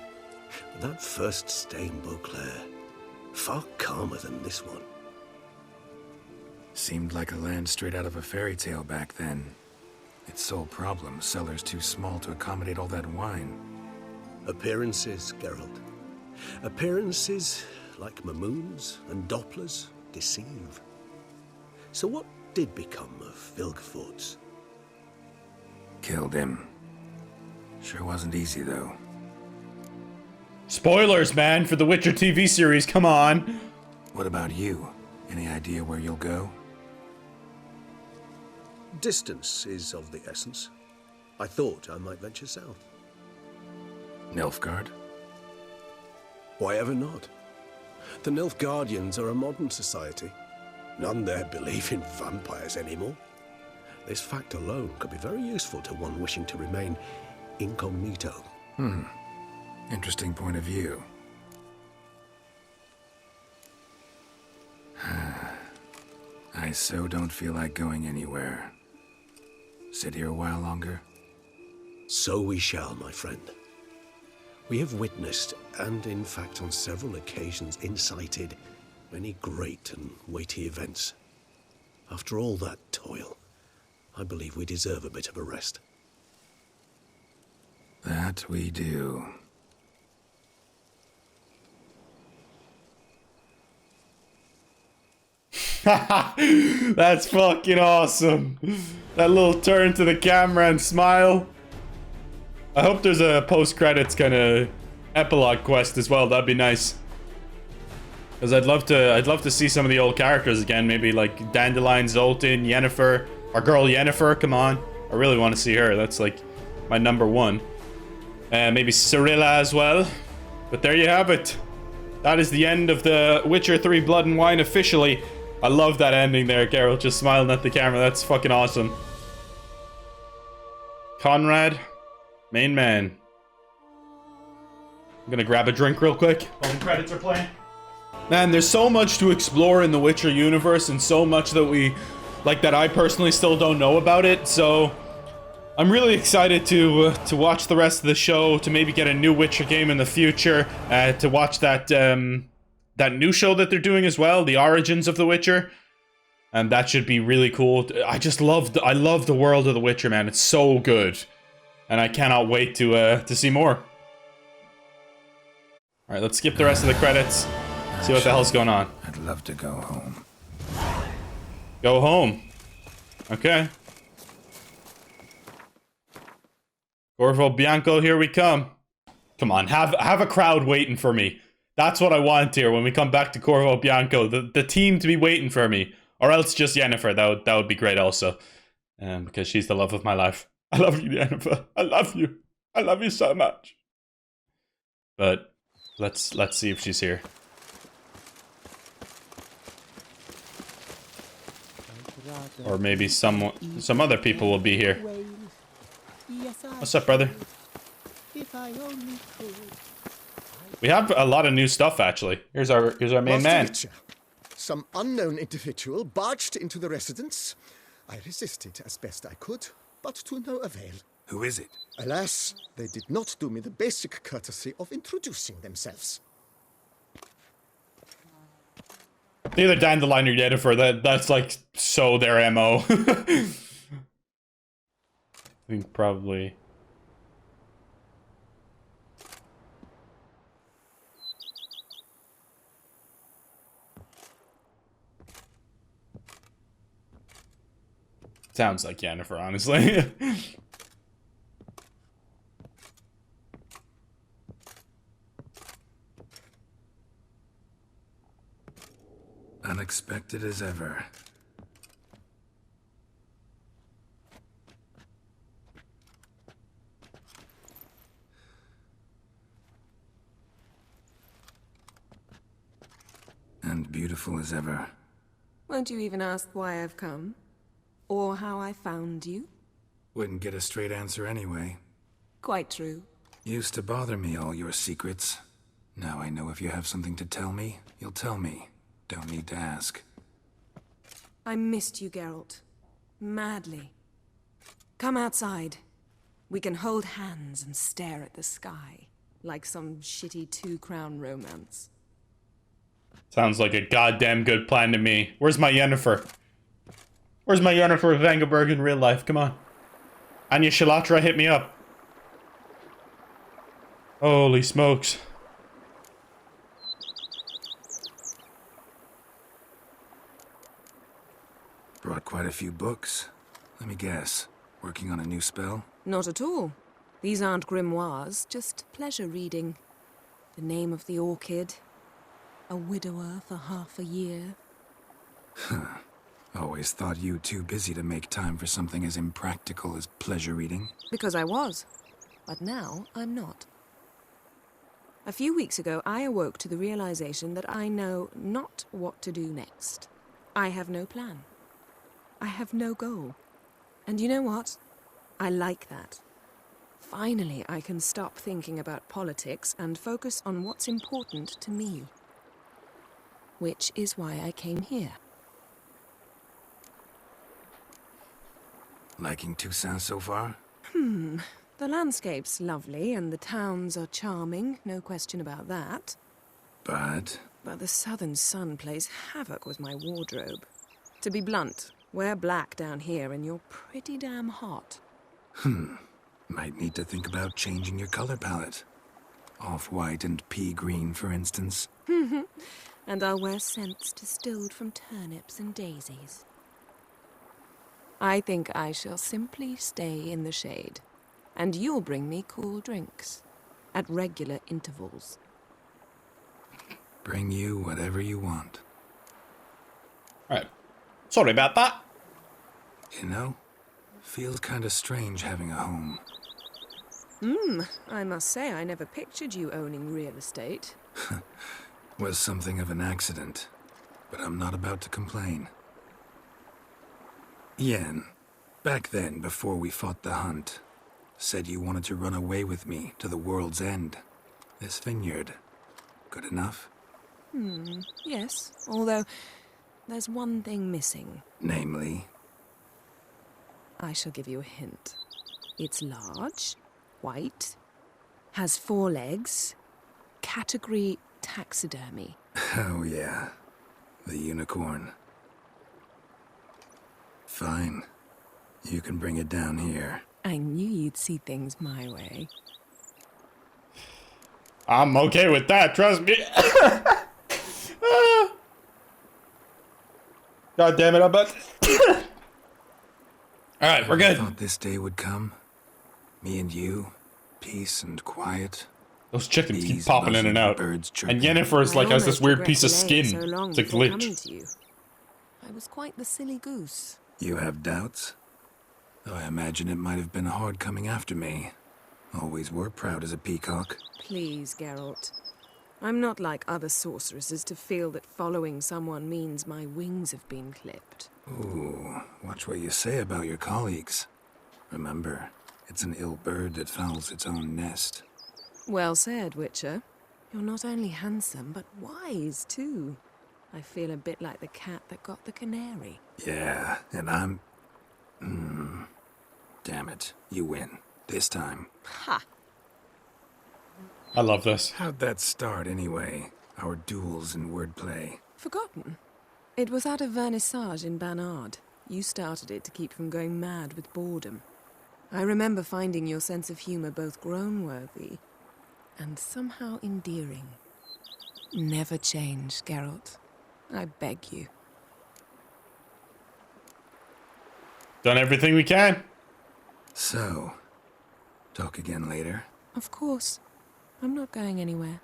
Speaker 10: That first stay in Beauclair, far calmer than this one.
Speaker 2: Seemed like a land straight out of a fairy tale back then. Its sole problem, cellars too small to accommodate all that wine.
Speaker 10: Appearances, Geralt. Appearances, like Mamoons and Dopplers, deceive. So what did become of Vilgefortz?
Speaker 2: Killed him. Sure wasn't easy, though.
Speaker 1: Spoilers, man, for the Witcher TV series, come on.
Speaker 2: What about you? Any idea where you'll go?
Speaker 10: Distance is of the essence. I thought I might venture south.
Speaker 2: Nilfgaard?
Speaker 10: Why ever not? The Nilfgaardians are a modern society. None there believe in vampires anymore. This fact alone could be very useful to one wishing to remain incognito.
Speaker 2: Interesting point of view. I so don't feel like going anywhere. Sit here a while longer?
Speaker 10: So we shall, my friend. We have witnessed, and in fact on several occasions incited, many great and weighty events. After all that toil, I believe we deserve a bit of a rest.
Speaker 2: That we do.
Speaker 1: That's fucking awesome. That little turn to the camera and smile. I hope there's a post-credits kind of epilogue quest as well. That'd be nice. Because I'd love to see some of the old characters again. Maybe like Dandelion, Zoltan, Yennefer, our girl Yennefer. Come on, I really want to see her. That's like my number one. Maybe Cirilla as well. But there you have it. That is the end of the Witcher 3 Blood and Wine officially. I love that ending there, Geralt, just smiling at the camera. That's fucking awesome. Conrad, main man. I'm gonna grab a drink real quick while the credits are playing. Man, there's so much to explore in the Witcher universe, and so much that I personally still don't know about it. So I'm really excited to watch the rest of the show, to maybe get a new Witcher game in the future, to watch that that new show that they're doing as well, The Origins of the Witcher. And that should be really cool. I love the world of The Witcher, man. It's so good. And I cannot wait to see more. Alright, let's skip the rest of the credits. See what the hell's going on.
Speaker 2: I'd love to go home.
Speaker 1: Go home. Okay. Corvo Bianco, here we come. Come on, have a crowd waiting for me. That's what I want here when we come back to Corvo Bianco. The team to be waiting for me. Or else just Yennefer. That would be great also. Because she's the love of my life. I love you, Yennefer. I love you. I love you so much. But let's see if she's here. Or maybe some other people will be here. What's up, brother? We have a lot of new stuff, actually. Here's our main man.
Speaker 11: Some unknown individual barged into the residence. I resisted as best I could, but to no avail.
Speaker 2: Who is it?
Speaker 11: Alas, they did not do me the basic courtesy of introducing themselves.
Speaker 1: Neither Dandelion or Yennefer, that's like so their MO. I think probably. Sounds like Yennefer, honestly.
Speaker 2: Unexpected as ever. And beautiful as ever.
Speaker 12: Won't you even ask why I've come? Or how I found you?
Speaker 2: Wouldn't get a straight answer anyway.
Speaker 12: Quite true.
Speaker 2: Used to bother me, all your secrets. Now I know if you have something to tell me, you'll tell me. Don't need to ask.
Speaker 12: I missed you, Geralt. Madly. Come outside. We can hold hands and stare at the sky. Like some shitty two-crown romance.
Speaker 1: Sounds like a goddamn good plan to me. Where's my Yennefer? Where's my Yennefer Vangerberg in real life? Come on. Anya Shalatra, hit me up. Holy smokes.
Speaker 2: Brought quite a few books. Let me guess. Working on a new spell?
Speaker 12: Not at all. These aren't grimoires, just pleasure reading. The Name of the Orchid. A widower for half a year.
Speaker 2: Huh. Always thought you too busy to make time for something as impractical as pleasure reading.
Speaker 12: Because I was. But now, I'm not. A few weeks ago, I awoke to the realization that I know not what to do next. I have no plan. I have no goal. And you know what? I like that. Finally, I can stop thinking about politics and focus on what's important to me. Which is why I came here.
Speaker 2: Liking Toussaint so far?
Speaker 12: The landscape's lovely and the towns are charming, no question about that.
Speaker 2: But
Speaker 12: the southern sun plays havoc with my wardrobe. To be blunt, wear black down here and you're pretty damn hot.
Speaker 2: Might need to think about changing your color palette. Off-white and pea green, for instance.
Speaker 12: And I'll wear scents distilled from turnips and daisies. I think I shall simply stay in the shade. And you'll bring me cool drinks. At regular intervals.
Speaker 2: Bring you whatever you want.
Speaker 1: Alright. Sorry about that.
Speaker 2: You know, feels kinda strange having a home.
Speaker 12: I must say I never pictured you owning real estate.
Speaker 2: Was something of an accident, but I'm not about to complain. Lianne, back then, before we fought the hunt, said you wanted to run away with me to the world's end. This vineyard, good enough?
Speaker 12: Yes, although there's one thing missing.
Speaker 2: Namely?
Speaker 12: I shall give you a hint. It's large, white, has 4 legs, category taxidermy.
Speaker 2: Oh yeah, the unicorn. Fine. You can bring it down here.
Speaker 12: I knew you'd see things my way.
Speaker 1: I'm okay with that, trust me. God damn it, I bet. Alright, we're good.
Speaker 2: I thought this day would come. Me and you, peace and quiet.
Speaker 1: Those chickens keep popping in and out. And Yennefer's like has this weird piece of skin. It's a glitch.
Speaker 12: I was quite the silly goose.
Speaker 2: You have doubts? Though I imagine it might have been hard coming after me. Always were proud as a peacock.
Speaker 12: Please, Geralt. I'm not like other sorceresses to feel that following someone means my wings have been clipped.
Speaker 2: Ooh, watch what you say about your colleagues. Remember, it's an ill bird that fouls its own nest.
Speaker 12: Well said, Witcher. You're not only handsome, but wise, too. I feel a bit like the cat that got the canary.
Speaker 2: Yeah, and I'm... Damn it, you win. This time.
Speaker 12: Ha!
Speaker 1: I love this.
Speaker 2: How'd that start, anyway? Our duels and wordplay.
Speaker 12: Forgotten. It was at a vernissage in Barnard. You started it to keep from going mad with boredom. I remember finding your sense of humor both groan-worthy and somehow endearing. Never change, Geralt. I beg you.
Speaker 1: Done everything we can.
Speaker 2: So, talk again later?
Speaker 12: Of course. I'm not going anywhere.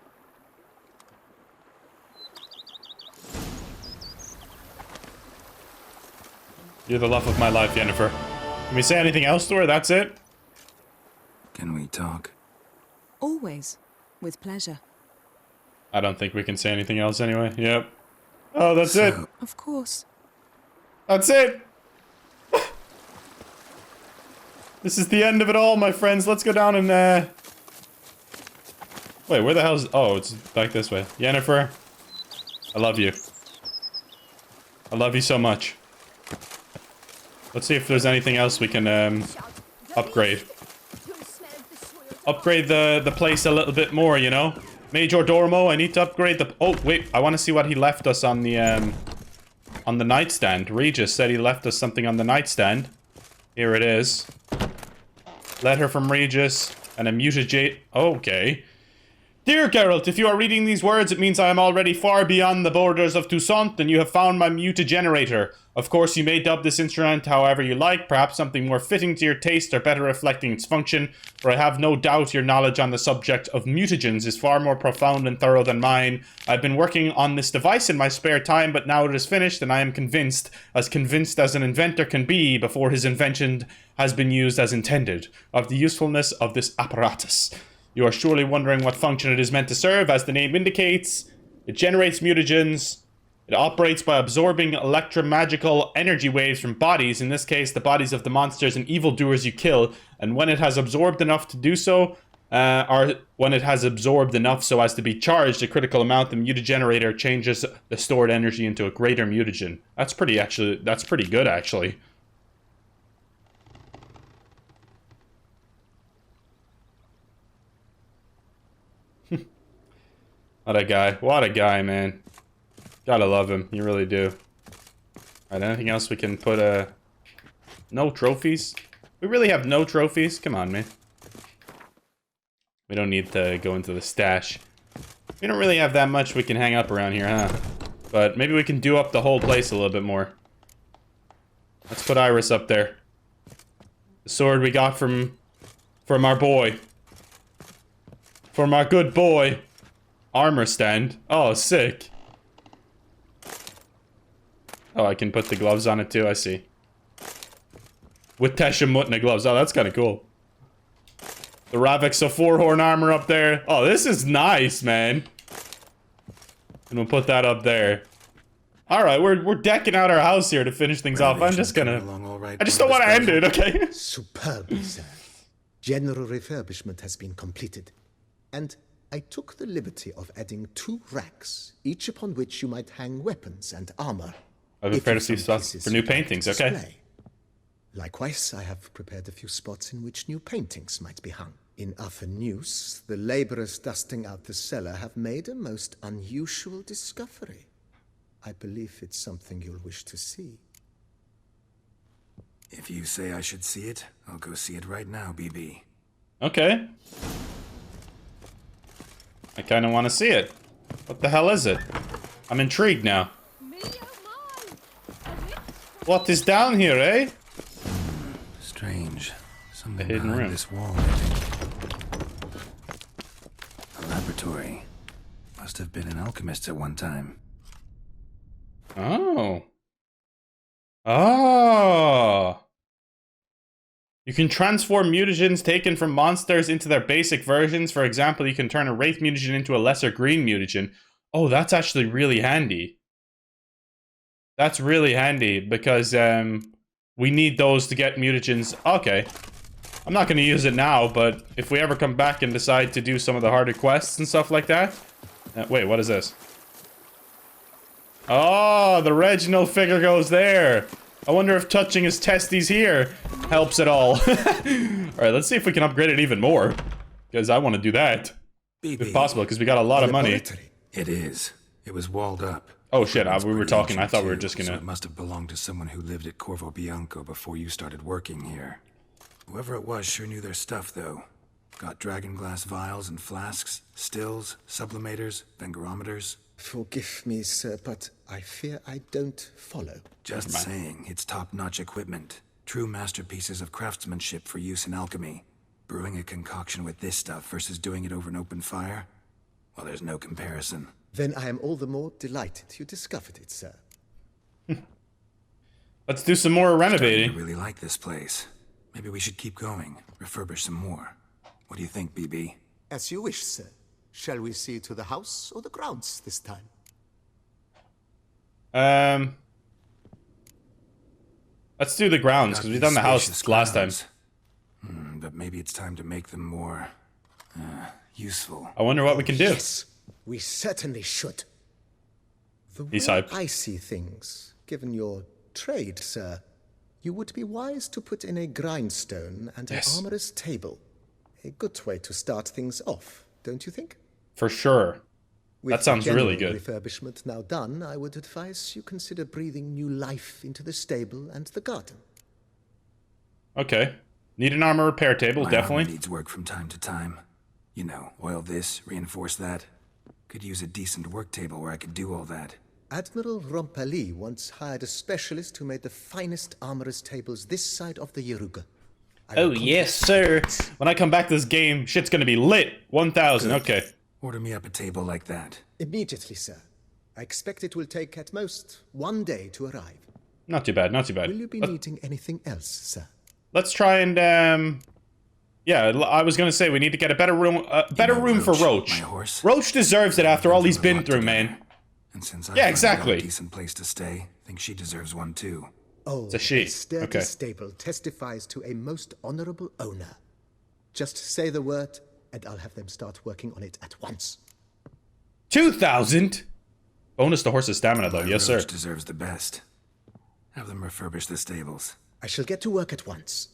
Speaker 1: You're the love of my life, Yennefer. Can we say anything else to her? That's it?
Speaker 2: Can we talk?
Speaker 12: Always. With pleasure.
Speaker 1: I don't think we can say anything else anyway. Yep. Oh, that's it.
Speaker 12: Of course.
Speaker 1: That's it. This is the end of it all, my friends. Let's go down and, Wait, where the hell's... Oh, it's back this way. Yennefer, I love you. I love you so much. Let's see if there's anything else we can, upgrade. Upgrade the place a little bit more, you know? Major Dormo, I need to upgrade the... Oh, wait, I want to see what he left us on the nightstand. Regis said he left us something on the nightstand. Here it is. Letter from Regis and a muted J... Okay. Dear Geralt, if you are reading these words, it means I am already far beyond the borders of Toussaint, and you have found my mutagenerator. Of course, you may dub this instrument however you like, perhaps something more fitting to your taste or better reflecting its function, for I have no doubt your knowledge on the subject of mutagens is far more profound and thorough than mine. I've been working on this device in my spare time, but now it is finished, and I am convinced as an inventor can be before his invention has been used as intended, of the usefulness of this apparatus. You are surely wondering what function it is meant to serve. As the name indicates, it generates mutagens. It operates by absorbing electromagical energy waves from bodies, in this case, the bodies of the monsters and evildoers you kill. And when it has absorbed enough to do so, or when it has absorbed enough so as to be charged a critical amount, the mutagenerator changes the stored energy into a greater mutagen. That's pretty good, actually. What a guy, man. Gotta love him, you really do. Alright, anything else we can put, no trophies? We really have no trophies? Come on, man. We don't need to go into the stash. We don't really have that much we can hang up around here, huh? But maybe we can do up the whole place a little bit more. Let's put Iris up there. The sword we got from our boy. From our good boy. Armor stand. Oh, sick. Oh, I can put the gloves on it too, I see. With Tesha Mutna gloves. Oh, that's kind of cool. The Ravik so 4-horn armor up there. Oh, this is nice, man. And we'll put that up there. Alright, we're decking out our house here to finish things off. I'm just gonna... I just don't want to end it, okay?
Speaker 11: Superb, sir. General refurbishment has been completed. And I took the liberty of adding 2 racks, each upon which you might hang weapons and armor.
Speaker 1: I've prepared a few spots for new paintings, okay?
Speaker 11: Likewise, I have prepared a few spots in which new paintings might be hung. In Afenus, the laborers dusting out the cellar have made a most unusual discovery. I believe it's something you'll wish to see.
Speaker 2: If you say I should see it, I'll go see it right now, BB.
Speaker 1: Okay. I kind of want to see it. What the hell is it? I'm intrigued now. What is down here, eh?
Speaker 2: Strange. Something
Speaker 1: hidden
Speaker 2: behind
Speaker 1: room.
Speaker 2: This wall, I think. A laboratory. Must have been an alchemist at one time.
Speaker 1: Oh. Oh. You can transform mutagens taken from monsters into their basic versions. For example, you can turn a wraith mutagen into a lesser green mutagen. Oh, that's actually really handy. That's really handy because we need those to get mutagens. Okay. I'm not going to use it now, but if we ever come back and decide to do some of the harder quests and stuff like that. Wait, what is this? Oh, the Reginald figure goes there. I wonder if touching his testes here helps at all. Alright, let's see if we can upgrade it even more. Because I want to do that. If possible, because we got a lot of money.
Speaker 2: It is. It was walled up.
Speaker 1: Oh shit, we were talking. I thought we were just gonna...
Speaker 2: So it must have belonged to someone who lived at Corvo Bianco before you started working here. Whoever it was sure knew their stuff, though. Got dragon glass vials and flasks, stills, sublimators, vengerometers.
Speaker 11: Forgive me, sir, but I fear I don't follow.
Speaker 2: Just saying, it's top-notch equipment. True masterpieces of craftsmanship for use in alchemy. Brewing a concoction with this stuff versus doing it over an open fire? Well, there's no comparison.
Speaker 11: Then I am all the more delighted you discovered it, sir.
Speaker 1: Let's do some more renovating.
Speaker 2: I really like this place. Maybe we should keep going, refurbish some more. What do you think, BB?
Speaker 11: As you wish, sir. Shall we see to the house or the grounds this time?
Speaker 1: Let's do the grounds, because we've done the house last time.
Speaker 2: But maybe it's time to make them more... useful.
Speaker 1: I wonder what we can do.
Speaker 11: Yes, we certainly should. The way I see things, given your trade, sir, you would be wise to put in a grindstone and an armorer's table. A good way to start things off, don't you think?
Speaker 1: For sure. That sounds really good.
Speaker 11: With refurbishment now done, I would advise you consider breathing new life into the stable and the garden.
Speaker 1: Okay. Need an armor repair table, definitely.
Speaker 2: Armor needs work from time to time. You know, oil this, reinforce that. Could use a decent work table where I could do all that.
Speaker 11: Admiral Rompali once hired a specialist who made the finest armorer's tables this side of the Yaruga.
Speaker 1: Oh, yes, sir. When I come back to this game, shit's gonna be lit. 1,000, okay.
Speaker 2: Order me up a table like that.
Speaker 11: Immediately, sir. I expect it will take at most 1 day to arrive.
Speaker 1: Not too bad, not too bad.
Speaker 11: Will you be needing anything else, sir?
Speaker 1: Let's try and, yeah, I was gonna say we need to get a better room for Roach. Roach deserves it after all he's been through, man.
Speaker 2: And since I
Speaker 1: exactly.
Speaker 2: A decent place to stay, I think she deserves one too.
Speaker 11: Oh,
Speaker 1: it's a she.
Speaker 11: Sturdy stable testifies to a most honorable owner. Just say the word, and I'll have them start working on it at once.
Speaker 1: 2,000? Bonus to horse's stamina, though. Yes, sir.
Speaker 2: Roach deserves the best. Have them refurbish the stables.
Speaker 11: I shall get to work at once.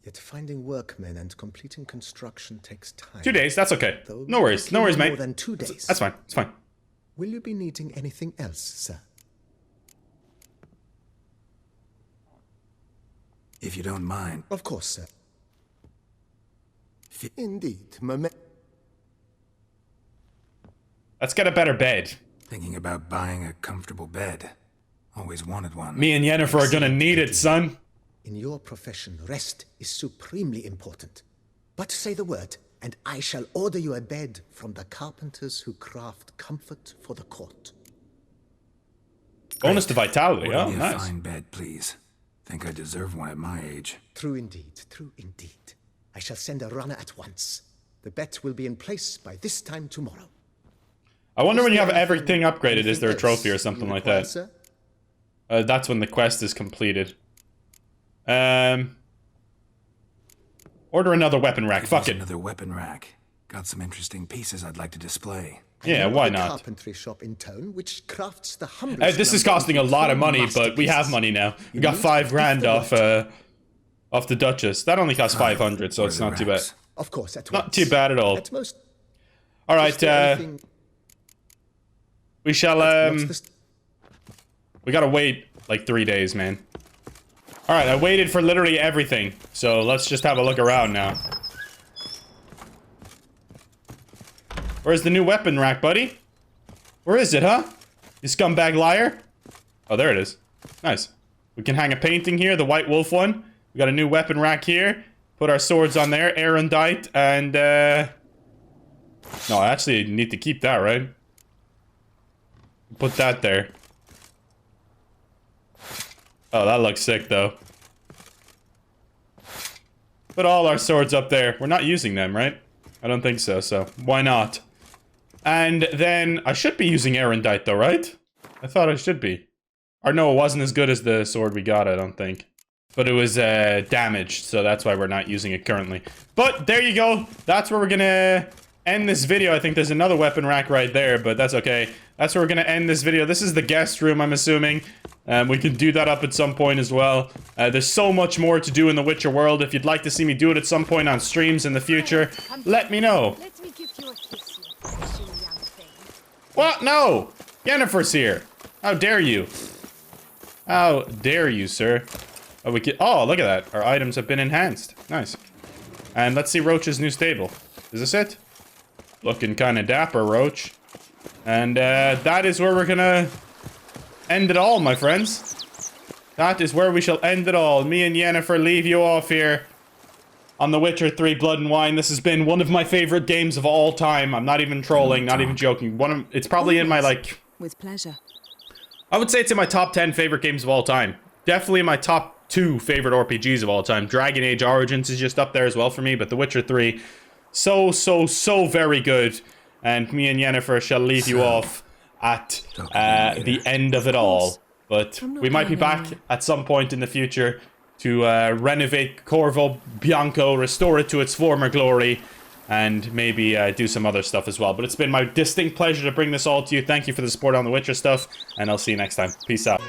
Speaker 11: Yet finding workmen and completing construction takes time.
Speaker 1: 2 days, that's okay. No worries, no worries, mate.
Speaker 11: More than 2 days.
Speaker 1: That's fine, it's fine.
Speaker 11: Will you be needing anything else, sir?
Speaker 2: If you don't mind.
Speaker 11: Of course, sir. Indeed,
Speaker 1: Let's get a better bed.
Speaker 2: Thinking about buying a comfortable bed. Always wanted one.
Speaker 1: Me and Yennefer are gonna need it, son.
Speaker 11: In your profession, rest is supremely important. But say the word, and I shall order you a bed from the carpenters who craft comfort for the court.
Speaker 1: Bonus to vitality,
Speaker 2: Order
Speaker 1: oh,
Speaker 2: me
Speaker 1: nice.
Speaker 2: A fine bed, please. Think I deserve one at my age.
Speaker 11: True indeed, true indeed. I shall send a runner at once. The bet will be in place by this time tomorrow.
Speaker 1: I wonder when you have everything upgraded, is there a trophy or something like that?
Speaker 11: Sir?
Speaker 1: That's when the quest is completed. Order another weapon rack, fuck it.
Speaker 2: Another weapon rack. Got some interesting pieces I'd like to display.
Speaker 1: Yeah, why not?
Speaker 11: Carpentry shop in town, which crafts the humblest.
Speaker 1: This is costing a lot of money, but we have money now. We got 5 grand off the Duchess. That only costs 500, so it's not too bad.
Speaker 11: Of course, at
Speaker 1: not too bad at all.
Speaker 11: At most.
Speaker 1: All right, we shall we gotta wait like 3 days, man. All right, I waited for literally everything, so let's just have a look around now. Where's the new weapon rack, buddy? Where is it, huh? You scumbag liar. Oh, there it is. Nice. We can hang a painting here, the White Wolf one. We got a new weapon rack here. Put our swords on there, Erendite, and no, I actually need to keep that, right? Put that there. Oh, that looks sick, though. Put all our swords up there. We're not using them, right? I don't think so, so why not? And then I should be using Erendite though, right? I thought I should be. Or no, it wasn't as good as the sword we got, I don't think. But it was damaged, so that's why we're not using it currently. But there you go. That's where we're gonna end this video. I think there's another weapon rack right there, but that's okay. That's where we're gonna end this video. This is the guest room, I'm assuming. We can do that up at some point as well. There's so much more to do in the Witcher world. If you'd like to see me do it at some point on streams in the future, let me know.
Speaker 5: Let me give you a kiss, you special young thing.
Speaker 1: What? No! Yennefer's here. How dare you? How dare you, sir? Oh, oh, look at that. Our items have been enhanced. Nice. And let's see Roach's new stable. Is this it? Looking kind of dapper, Roach. And that is where we're gonna end it all, my friends. That is where we shall end it all. Me and Yennefer leave you off here on The Witcher 3 Blood and Wine. This has been one of my favorite games of all time. I'm not even trolling, not even joking. It's probably in my, like...
Speaker 12: With pleasure.
Speaker 1: I would say it's in my top 10 favorite games of all time. Definitely in my top 2 favorite RPGs of all time. Dragon Age Origins is just up there as well for me, but The Witcher 3, so very good. And me and Yennefer shall leave you off at the end of it all. But we might be back at some point in the future to renovate Corvo Bianco, restore it to its former glory, and maybe do some other stuff as well. But it's been my distinct pleasure to bring this all to you. Thank you for the support on the Witcher stuff, and I'll see you next time. Peace out.